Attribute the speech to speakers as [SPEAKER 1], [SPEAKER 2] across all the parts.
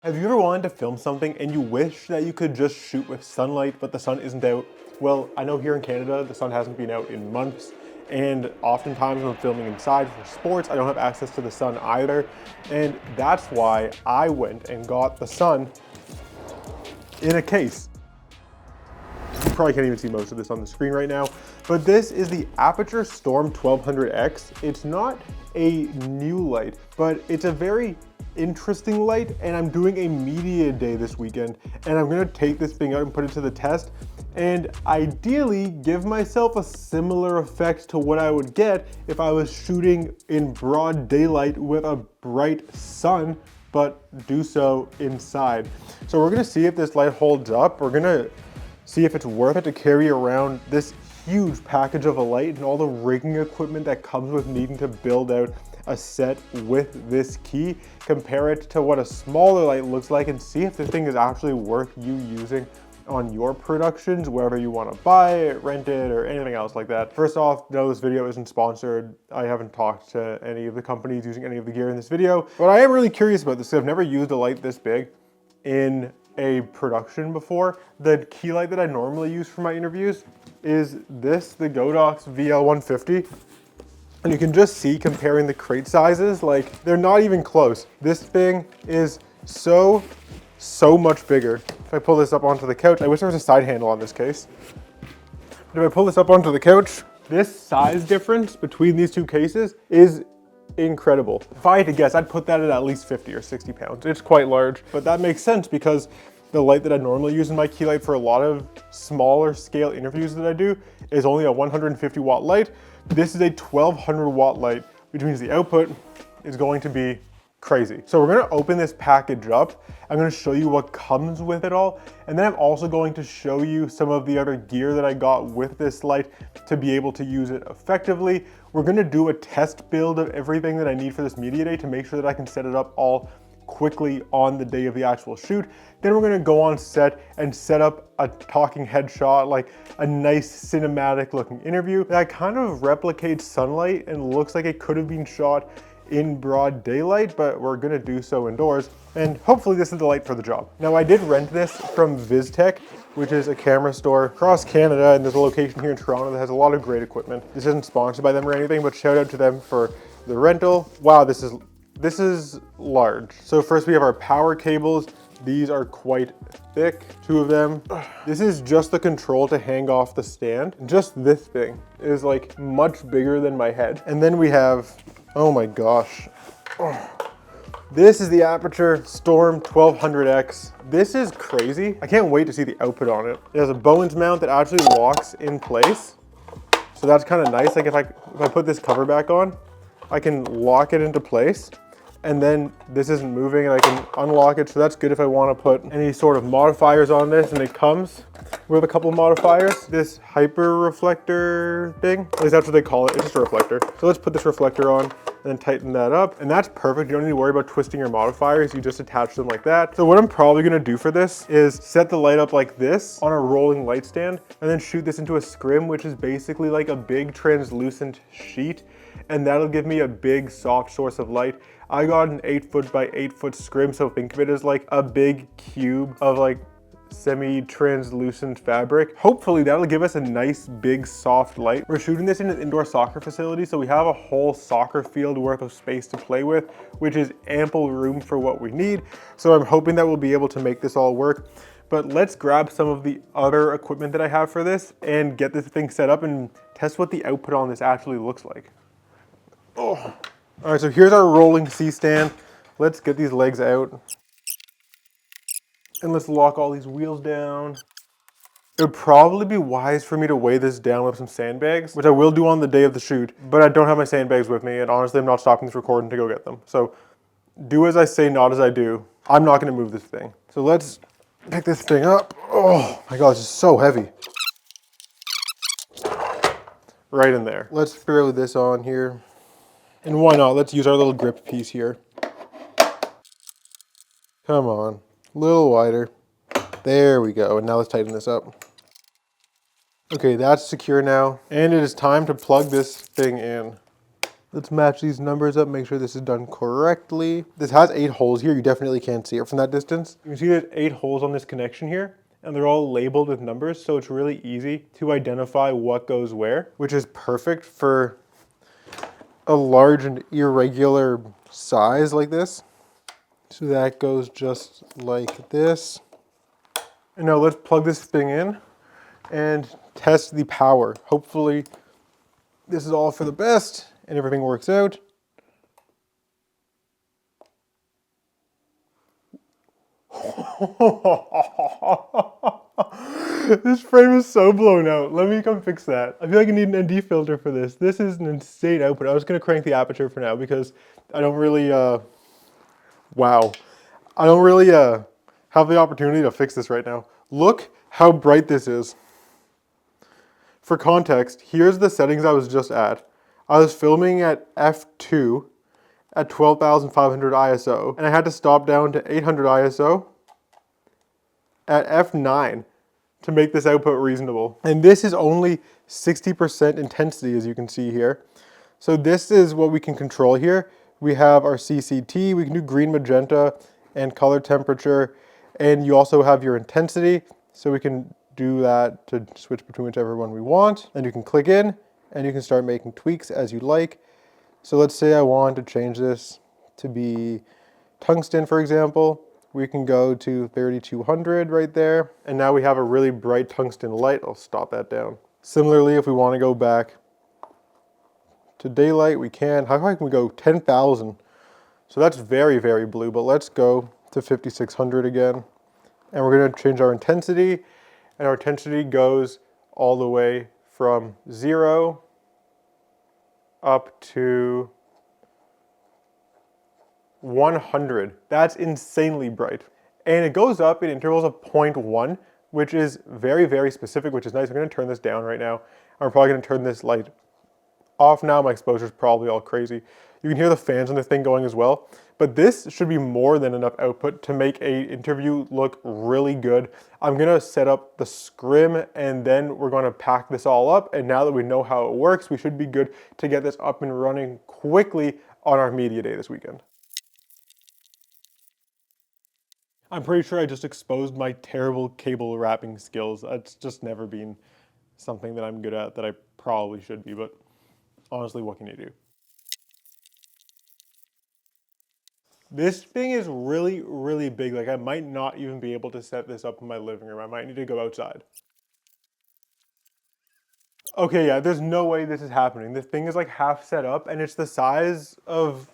[SPEAKER 1] Have you ever wanted to film something and you wish that you could just shoot with sunlight, but the sun isn't out? Well, I know here in Canada, the sun hasn't been out in months, and oftentimes when I'm filming inside for sports, I don't have access to the sun either, and that's why I went and got the sun in a case. You probably can't even see most of this on the screen right now, but this is the Aputure Storm 1200X. It's not a new light, but it's a very interesting light, and I'm doing a media day this weekend, and I'm gonna take this thing out and put it to the test, and ideally give myself a similar effect to what I would get if I was shooting in broad daylight with a bright sun, but do so inside. So we're gonna see if this light holds up. We're gonna see if it's worth it to carry around this huge package of a light and all the rigging equipment that comes with needing to build out a set with this key, compare it to what a smaller light looks like, and see if this thing is actually worth you using on your productions, wherever you want to buy it, rent it, or anything else like that. First off, no, this video isn't sponsored. I haven't talked to any of the companies using any of the gear in this video, but I am really curious about this. I've never used a light this big in a production before. The key light that I normally use for my interviews is this, the Godox VL150. And you can just see, comparing the crate sizes, like they're not even close. This thing is so much bigger. If I pull this up onto the couch, I wish there was a side handle on this case. But if I pull this up onto the couch, this size difference between these two cases is incredible. If I had to guess, I'd put that at least 50 or 60 pounds. It's quite large, but that makes sense because the light that I normally use in my key light for a lot of smaller scale interviews that I do is only a 150 watt light. This is a 1200 watt light, which means the output is going to be crazy. So we're gonna open this package up. I'm gonna show you what comes with it all. And then I'm also going to show you some of the other gear that I got with this light to be able to use it effectively. We're gonna do a test build of everything that I need for this media day to make sure that I can set it up all quickly on the day of the actual shoot. Then we're gonna go on set and set up a talking headshot, like a nice cinematic looking interview that kind of replicates sunlight and looks like it could have been shot in broad daylight, but we're gonna do so indoors. And hopefully this is the light for the job. Now I did rent this from VizTech, which is a camera store across Canada, and there's a location here in Toronto that has a lot of great equipment. This isn't sponsored by them or anything, but shout out to them for the rental. Wow, this is large. So first we have our power cables. These are quite thick, two of them. This is just the control to hang off the stand. Just this thing is like much bigger than my head. And then we have, oh my gosh. This is the Aputure Storm 1200X. This is crazy. I can't wait to see the output on it. It has a Bowens mount that actually locks in place. So that's kind of nice. Like if I put this cover back on, I can lock it into place. And then this isn't moving and I can unlock it. So that's good if I want to put any sort of modifiers on this, and it comes with a couple of modifiers. This hyper reflector thing, at least that's what they call it. It's just a reflector. So let's put this reflector on and then tighten that up. And that's perfect. You don't need to worry about twisting your modifiers. You just attach them like that. So what I'm probably going to do for this is set the light up like this on a rolling light stand and then shoot this into a scrim, which is basically like a big translucent sheet. And that'll give me a big soft source of light. I got an 8 foot by 8 foot scrim, so think of it as like a big cube of like semi-translucent fabric. Hopefully that'll give us a nice big soft light. We're shooting this in an indoor soccer facility, so we have a whole soccer field worth of space to play with, which is ample room for what we need. So I'm hoping that we'll be able to make this all work. But let's grab some of the other equipment that I have for this and get this thing set up and test what the output on this actually looks like. Oh. All right, so here's our rolling C-stand. Let's get these legs out. And let's lock all these wheels down. It would probably be wise for me to weigh this down with some sandbags, which I will do on the day of the shoot, but I don't have my sandbags with me, and honestly, I'm not stopping this recording to go get them. So do as I say, not as I do. I'm not gonna move this thing. So let's pick this thing up. Oh my God, this is so heavy. Right in there. Let's throw this on here. And why not? Let's use our little grip piece here. Come on, a little wider. There we go, and now let's tighten this up. Okay, that's secure now. And it is time to plug this thing in. Let's match these numbers up, make sure this is done correctly. This has 8 holes here. You definitely can't see it from that distance. You can see there's 8 holes on this connection here, and they're all labeled with numbers, so it's really easy to identify what goes where, which is perfect for a large and irregular size like this. So that goes just like this. And now let's plug this thing in and test the power. Hopefully this is all for the best and everything works out. This frame is so blown out. Let me come fix that. I feel like I need an ND filter for this. This is an insane output. I was gonna crank the aperture for now because I don't really, wow. I don't really have the opportunity to fix this right now. Look how bright this is. For context, here's the settings I was just at. I was filming at f2 at 12,500 ISO, and I had to stop down to 800 ISO at f9 to make this output reasonable. And this is only 60% intensity, as you can see here. So this is what we can control here. We have our CCT, we can do green, magenta, and color temperature, and you also have your intensity, so we can do that to switch between whichever one we want. And you can click in, and you can start making tweaks as you like. So let's say I want to change this to be tungsten, for example. We can go to 3200 right there. And now we have a really bright tungsten light. I'll stop that down. Similarly, if we want to go back to daylight, we can. How high can we go? 10,000. So that's very, very blue, but let's go to 5600 again. And we're going to change our intensity. And our intensity goes all the way from 0 up to 100. That's insanely bright. And it goes up in intervals of 0.1, which is very, very specific, which is nice. I'm going to turn this down right now. I'm probably going to turn this light off now. My exposure is probably all crazy. You can hear the fans on the thing going as well. But this should be more than enough output to make an interview look really good. I'm going to set up the scrim, and then we're going to pack this all up. And now that we know how it works, we should be good to get this up and running quickly on our media day this weekend. I'm pretty sure I just exposed my terrible cable wrapping skills. It's just never been something that I'm good at that I probably should be, but honestly, what can you do? This thing is really, really big. Like, I might not even be able to set this up in my living room. I might need to go outside. Okay, yeah, there's no way this is happening. This thing is like half set up and it's the size of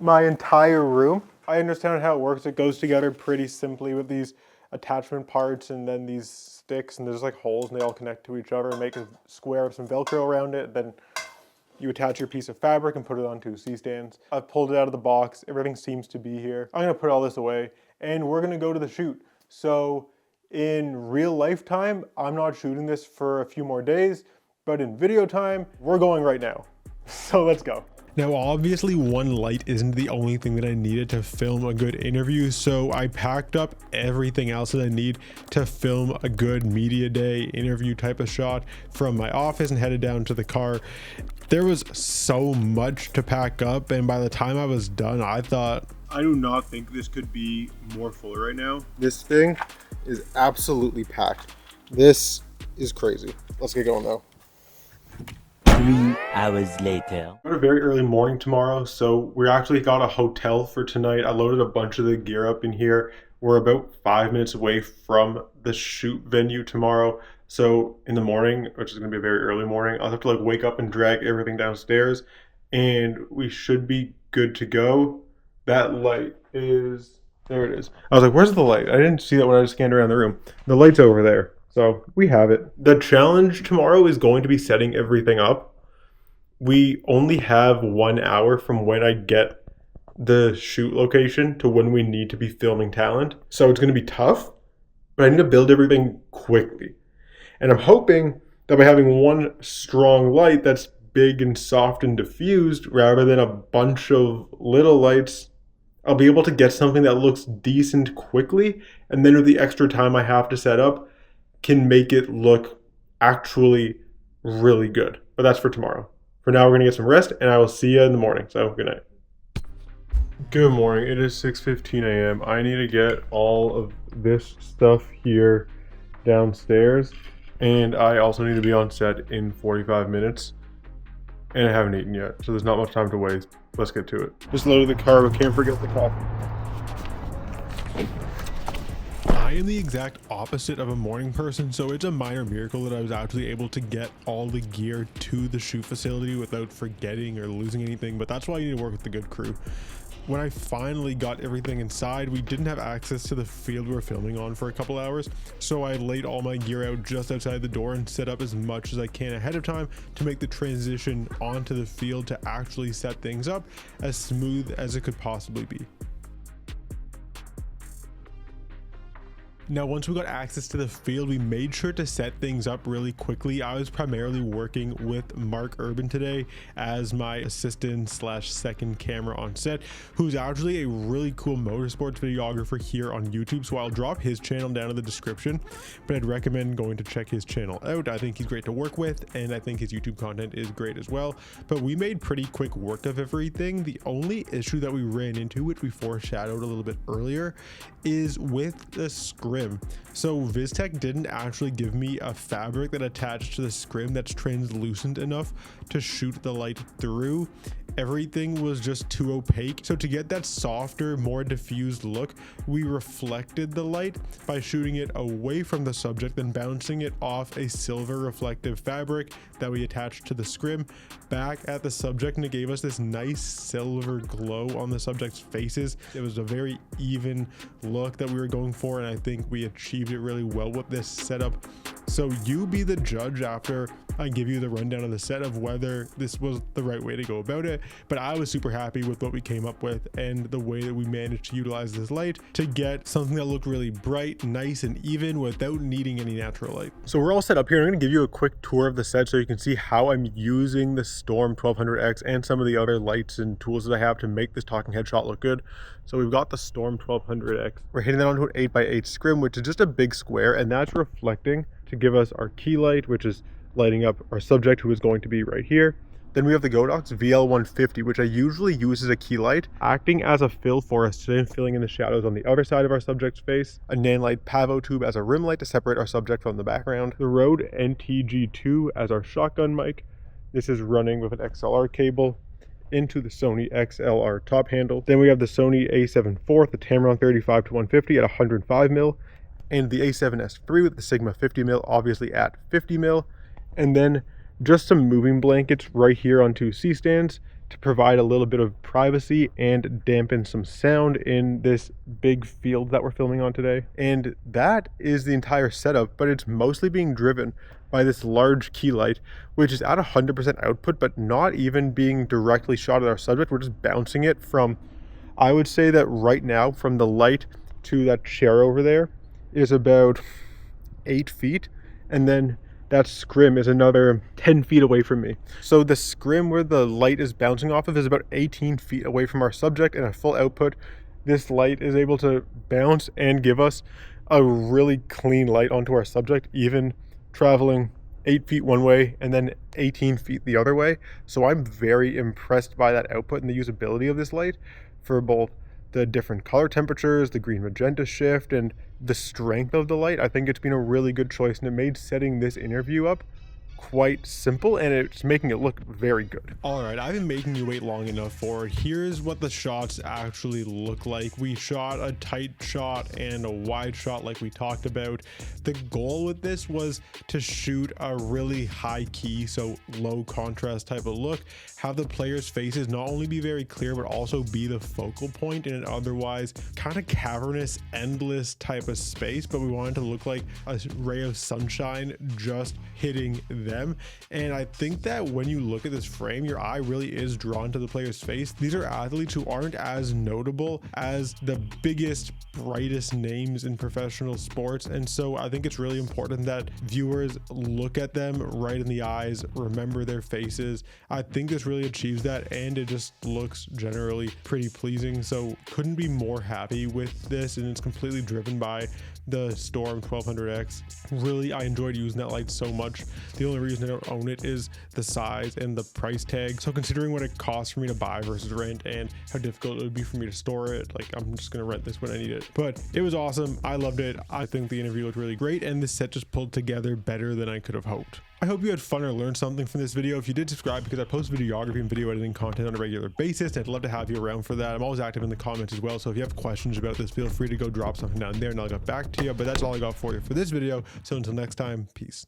[SPEAKER 1] my entire room. I understand how it works. It goes together pretty simply with these attachment parts and then these sticks, and there's like holes and they all connect to each other and make a square with some Velcro around it. Then you attach your piece of fabric and put it onto C-stands. I've pulled it out of the box. Everything seems to be here. I'm gonna put all this away and we're gonna go to the shoot. So in real life time, I'm not shooting this for a few more days, but in video time, we're going right now. So let's go. Now, obviously one light isn't the only thing that I needed to film a good interview, so I packed up everything else that I need to film a good media day interview type of shot from my office and headed down to the car. There was so much to pack up, and by the time I was done, I thought, I do not think this could be more full right now. This thing is absolutely packed. This is crazy. Let's get going though.
[SPEAKER 2] 3 hours later.
[SPEAKER 1] Got a very early morning tomorrow, so we actually got a hotel for tonight. I loaded a bunch of the gear up in here. We're about 5 minutes away from the shoot venue tomorrow. So in the morning, which is gonna be a very early morning, I'll have to like wake up and drag everything downstairs, and we should be good to go. That light is, there it is. I was like, where's the light? I didn't see that when I scanned around the room. The light's over there. So we have it. The challenge tomorrow is going to be setting everything up. We only have 1 hour from when I get the shoot location to when we need to be filming talent. So it's going to be tough, but I need to build everything quickly. And I'm hoping that by having one strong light that's big and soft and diffused rather than a bunch of little lights, I'll be able to get something that looks decent quickly. And then with the extra time I have to set up, can make it look actually really good. But that's for tomorrow. For now, we're gonna get some rest, and I will see you in the morning. So good night. Good morning. It is 6:15 a.m. I need to get all of this stuff here downstairs, and I also need to be on set in 45 minutes, and I haven't eaten yet, so there's not much time to waste. Let's get to it. Just loaded the car, but can't forget the coffee. I am the exact opposite of a morning person, so it's a minor miracle that I was actually able to get all the gear to the shoot facility without forgetting or losing anything, but that's why you need to work with the good crew. When I finally got everything inside, we didn't have access to the field we were filming on for a couple hours, so I laid all my gear out just outside the door and set up as much as I can ahead of time to make the transition onto the field to actually set things up as smooth as it could possibly be. Now, once we got access to the field, we made sure to set things up really quickly. I was primarily working with Mark Urban today as my assistant slash second camera on set, who's actually a really cool motorsports videographer here on YouTube. So I'll drop his channel down in the description, but I'd recommend going to check his channel out. I think he's great to work with, and I think his YouTube content is great as well. But we made pretty quick work of everything. The only issue that we ran into, which we foreshadowed a little bit earlier, is with the scrim. So VizTech didn't actually give me a fabric that attached to the scrim that's translucent enough to shoot the light through. Everything was just too opaque. So to get that softer, more diffused look, we reflected the light by shooting it away from the subject and bouncing it off a silver reflective fabric that we attached to the scrim back at the subject, and it gave us this nice silver glow on the subject's faces. It was a very even look that we were going for, and I think we achieved it really well with this setup. So you be the judge after I give you the rundown of the set of whether this was the right way to go about it. But I was super happy with what we came up with and the way that we managed to utilize this light to get something that looked really bright, nice, and even without needing any natural light. So we're all set up here. I'm going to give you a quick tour of the set so you can see how I'm using the Storm 1200X and some of the other lights and tools that I have to make this talking head shot look good. So we've got the Storm 1200X. We're hitting that onto an 8x8 scrim, which is just a big square, and that's reflecting to give us our key light, which is lighting up our subject, who is going to be right here. Then we have the Godox VL150, which I usually use as a key light, acting as a fill for us today and filling in the shadows on the other side of our subject's face. A Nanlite Pavo tube as a rim light to separate our subject from the background. The Rode NTG2 as our shotgun mic. This is running with an XLR cable into the Sony XLR top handle. Then we have the Sony A7 IV, the Tamron 35-150 at 105mm, and the A7S III with the Sigma 50mm, obviously at 50mm. And then just some moving blankets right here on two C-stands to provide a little bit of privacy and dampen some sound in this big field that we're filming on today. And that is the entire setup, but it's mostly being driven by this large key light, which is at 100% output, but not even being directly shot at our subject. We're just bouncing it from, I would say that right now, from the light to that chair over there is about 8 feet. And then that scrim is another 10 feet away from me. So the scrim where the light is bouncing off of is about 18 feet away from our subject, and at full output, this light is able to bounce and give us a really clean light onto our subject, even traveling 8 feet one way and then 18 feet the other way. So I'm very impressed by that output and the usability of this light for both the different color temperatures, the green magenta shift, and the strength of the light. I think it's been a really good choice, and it made setting this interview up quite simple, and it's making it look very good. All right, I've been making you wait long enough for it. Here's what the shots actually look like. We shot a tight shot and a wide shot like we talked about. The goal with this was to shoot a really high key, so low contrast type of look, have the players' faces not only be very clear, but also be the focal point in an otherwise kind of cavernous, endless type of space, but we wanted to look like a ray of sunshine just hitting them. And I think that when you look at this frame, your eye really is drawn to the player's face. These are athletes who aren't as notable as the biggest, brightest names in professional sports, and so I think it's really important that viewers look at them right in the eyes, remember their faces. I think this really achieves that, and it just looks generally pretty pleasing. So couldn't be more happy with this, and it's completely driven by the Storm 1200X. Really, I enjoyed using that light so much. The only only reason I don't own it is the size and the price tag. So considering what it costs for me to buy versus rent and how difficult it would be for me to store it, like I'm just gonna rent this when I need it. But it was awesome. I loved it. I think the interview looked really great, and this set just pulled together better than I could have hoped. I hope you had fun or learned something from this video. If you did, subscribe, because I post videography and video editing content on a regular basis, and I'd love to have you around for that. I'm always active in the comments as well, so if you have questions about this, feel free to go drop something down there and I'll get back to you. But that's all I got for you for this video. So until next time, peace.